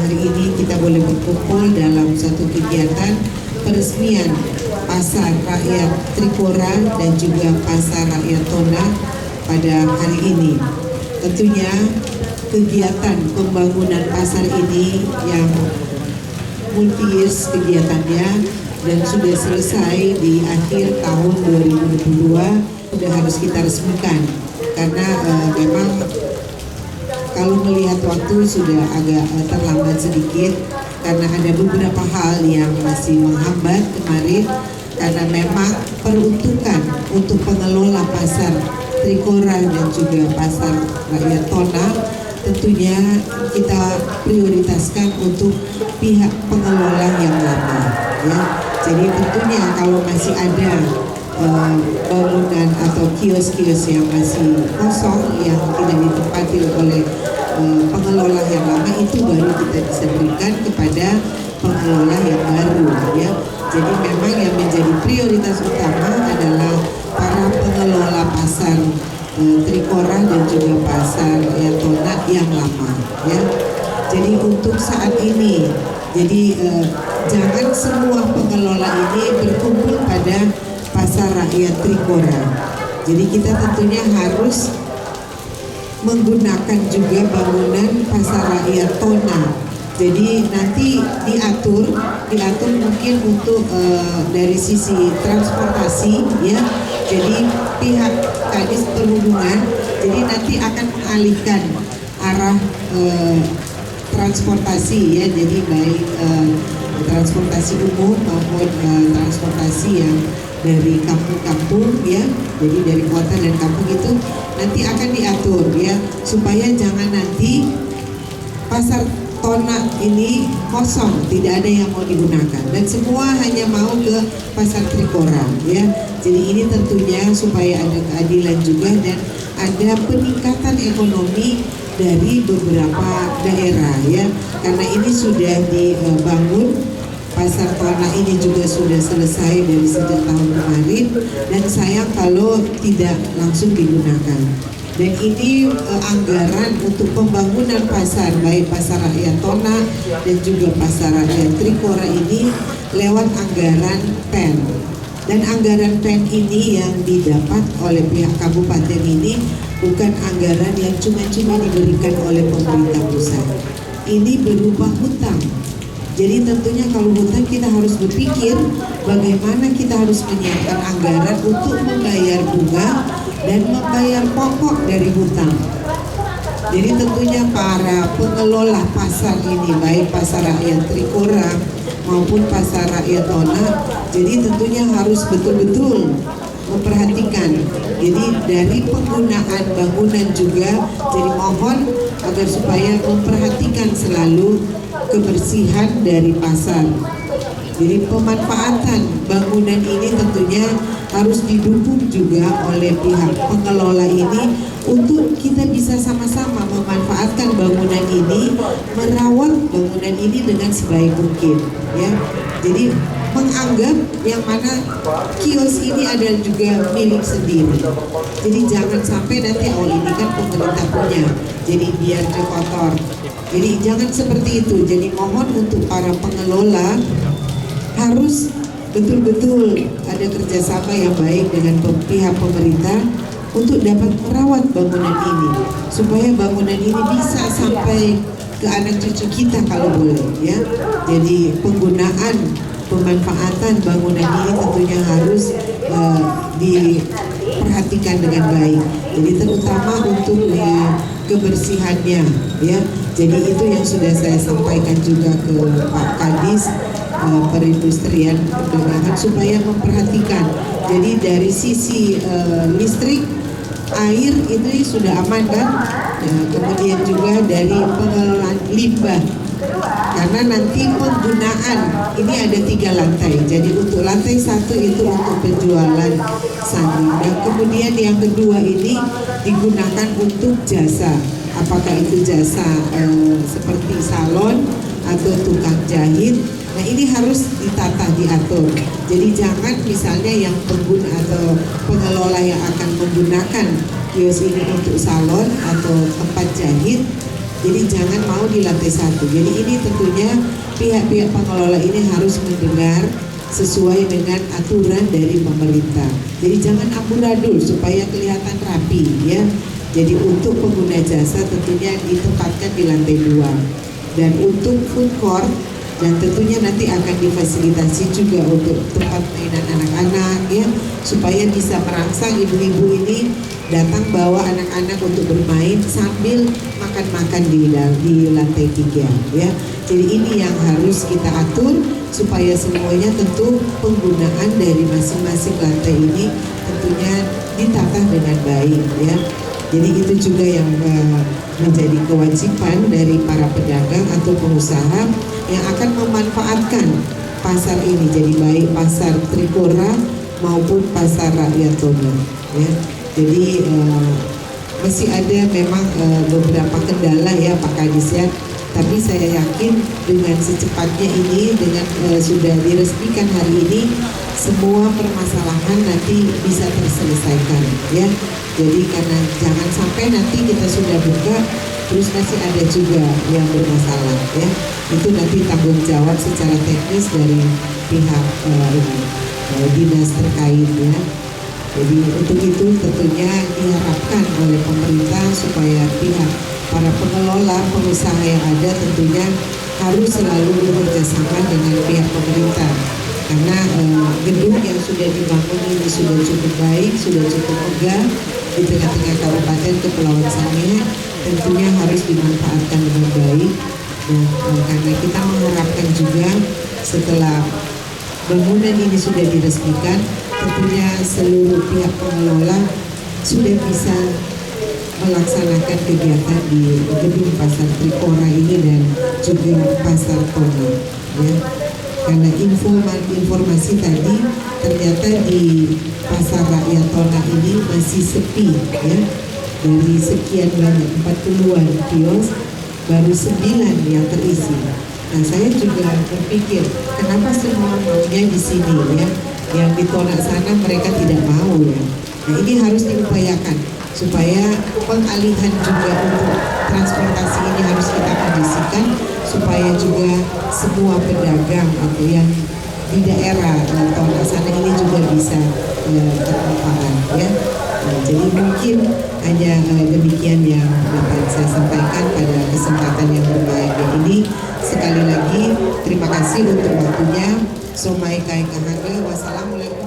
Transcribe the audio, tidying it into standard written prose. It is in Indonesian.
hari ini kita boleh berkumpul dalam satu kegiatan peresmian Pasar Rakyat Trikora dan juga Pasar Rakyat Tona pada hari ini. Tentunya kegiatan pembangunan pasar ini yang multi-years kegiatannya dan sudah selesai di akhir tahun 2022 sudah harus kita resmikan karena memang kalau melihat waktu sudah agak terlambat sedikit karena ada beberapa hal yang masih menghambat kemarin karena memang peruntukan untuk pengelola pasar Trikora dan juga pasar Rakyat Tona tentunya kita prioritaskan untuk pihak pengelola yang lama ya. Jadi tentunya kalau masih ada bangunan atau kios-kios yang masih kosong yang tidak ditempati oleh pengelola yang lama itu baru kita bisa berikan kepada pengelola yang baru ya. Jadi memang yang menjadi prioritas utama adalah para pengelola pasar Trikora dan juga pasar Rakyat Tona yang lama ya. Jadi untuk saat ini jangan semua pengelola ini berkumpul pada pasar Rakyat Trikora. Jadi kita tentunya harus menggunakan juga bangunan pasar Rakyat Tona. Jadi nanti diatur mungkin untuk dari sisi transportasi ya. Jadi pihak Kadis Perhubungan jadi nanti akan mengalihkan arah transportasi ya. Jadi baik transportasi umum maupun transportasi yang dari kampung-kampung ya. Jadi dari kota dan kampung itu nanti akan diatur ya supaya jangan nanti pasar Tona ini kosong, tidak ada yang mau digunakan dan semua hanya mau ke pasar Trikora ya. Jadi ini tentunya supaya ada keadilan juga dan ada peningkatan ekonomi dari beberapa daerah ya. Karena ini sudah dibangun, pasar Tona ini juga sudah selesai dari sejak tahun kemarin dan sayang kalau tidak langsung digunakan. Dan ini anggaran untuk pembangunan pasar baik pasar Rakyat Tona dan juga pasar Rakyat Trikora ini lewat anggaran PEN. Dan anggaran PEN ini yang didapat oleh pihak kabupaten ini bukan anggaran yang cuma-cuma diberikan oleh pemerintah pusat. Ini berupa hutang. Jadi tentunya kalau hutang kita harus berpikir bagaimana kita harus menyiapkan anggaran untuk membayar bunga dan membayar pokok dari hutang. Jadi tentunya para pengelola pasar ini baik pasar Rakyat Trikora maupun pasar Rakyat Tona jadi tentunya harus betul-betul memperhatikan. Jadi dari penggunaan bangunan juga jadi mohon agar supaya memperhatikan selalu kebersihan dari pasar. Jadi pemanfaatan bangunan ini tentunya harus didukung juga oleh pihak pengelola ini untuk kita bisa sama-sama memanfaatkan bangunan ini, merawat bangunan ini dengan sebaik mungkin ya. Jadi menganggap yang mana kios ini adalah juga milik sendiri. Jadi jangan sampai nanti ini kan pemerintah punya, jadi biar kotor. Jadi jangan seperti itu. Jadi mohon untuk para pengelola harus betul-betul ada kerjasama yang baik dengan pihak pemerintah untuk dapat merawat bangunan ini supaya bangunan ini bisa sampai ke anak cucu kita kalau boleh ya. Jadi penggunaan pemanfaatan bangunan ini tentunya harus diperhatikan dengan baik. Jadi terutama untuk kebersihannya ya. Jadi itu yang sudah saya sampaikan juga ke Pak Kadis Perindustrian Perdagangan supaya memperhatikan. Jadi dari sisi listrik, air itu sudah aman kan? Ya, kemudian juga dari pengelolaan limbah. Karena nanti penggunaan ini ada 3 lantai. Jadi untuk lantai 1 itu untuk penjualan sanding. Dan kemudian yang kedua ini digunakan untuk jasa. Apakah itu jasa seperti salon atau tukang jahit. Nah ini harus ditata, diatur. Jadi jangan misalnya yang pengguna atau pengelola yang akan menggunakan kios ini untuk salon atau tempat jahit Jadi jangan mau di lantai 1. Jadi ini tentunya pihak-pihak pengelola ini harus mendengar sesuai dengan aturan dari pemerintah. Jadi jangan amburadul supaya kelihatan rapi ya. Jadi untuk pengguna jasa tentunya ditempatkan di lantai 2. Dan untuk food court dan tentunya nanti akan difasilitasi juga untuk tempat mainan anak-anak ya, supaya bisa merangsang ibu-ibu ini datang bawa anak-anak untuk bermain sambil makan-makan di lantai 3 ya. Jadi ini yang harus kita atur supaya semuanya tentu penggunaan dari masing-masing lantai ini tentunya ditata dengan baik ya. Jadi itu juga yang menjadi kewajiban dari para pedagang atau pengusaha yang akan memanfaatkan pasar ini, jadi baik pasar Trikora maupun pasar Rakyat Tona ya. Jadi masih ada memang beberapa kendala ya Pak Kadis ya, tapi saya yakin dengan secepatnya ini, dengan sudah diresmikan hari ini, semua permasalahan nanti bisa terselesaikan ya. Jadi karena jangan sampai nanti kita sudah buka terus masih ada juga yang bermasalah ya. Itu nanti tanggung jawab secara teknis dari pihak dinas terkait ya. Jadi untuk itu tentunya diharapkan oleh pemerintah supaya pihak para pengelola pengusaha yang ada tentunya harus selalu bekerja sama dengan pihak pemerintah, karena gedung yang sudah dibangun ini sudah cukup baik, sudah cukup megah di tengah-tengah Kabupaten Kepulauan Sangihe, tentunya harus dimanfaatkan dengan baik. Dan karena kita mengharapkan juga setelah bangunan ini sudah diresmikan, tentunya seluruh pihak pengelola sudah bisa melaksanakan kegiatan di gedung pasar Trikora ini dan juga pasar Tona ya. Karena informasi tadi ternyata di pasar Rakyat Tona ini masih sepi ya. Dari sekian banyak 40-an kios baru 9 yang terisi. Nah saya juga berpikir kenapa semua maunya di sini ya, yang di Tona sana mereka tidak mau ya. Nah ini harus diupayakan supaya pengalihan juga untuk transportasi ini harus kita kondisikan supaya juga semua pedagang atau yang di daerah Tona sana ini juga bisa bermanfaat ya. Nah, jadi mungkin hanya demikian yang dapat saya sampaikan pada kesempatan yang berbahagia ini. Sekali lagi terima kasih untuk waktunya. Somai kai kahanga. Wassalamualaikum.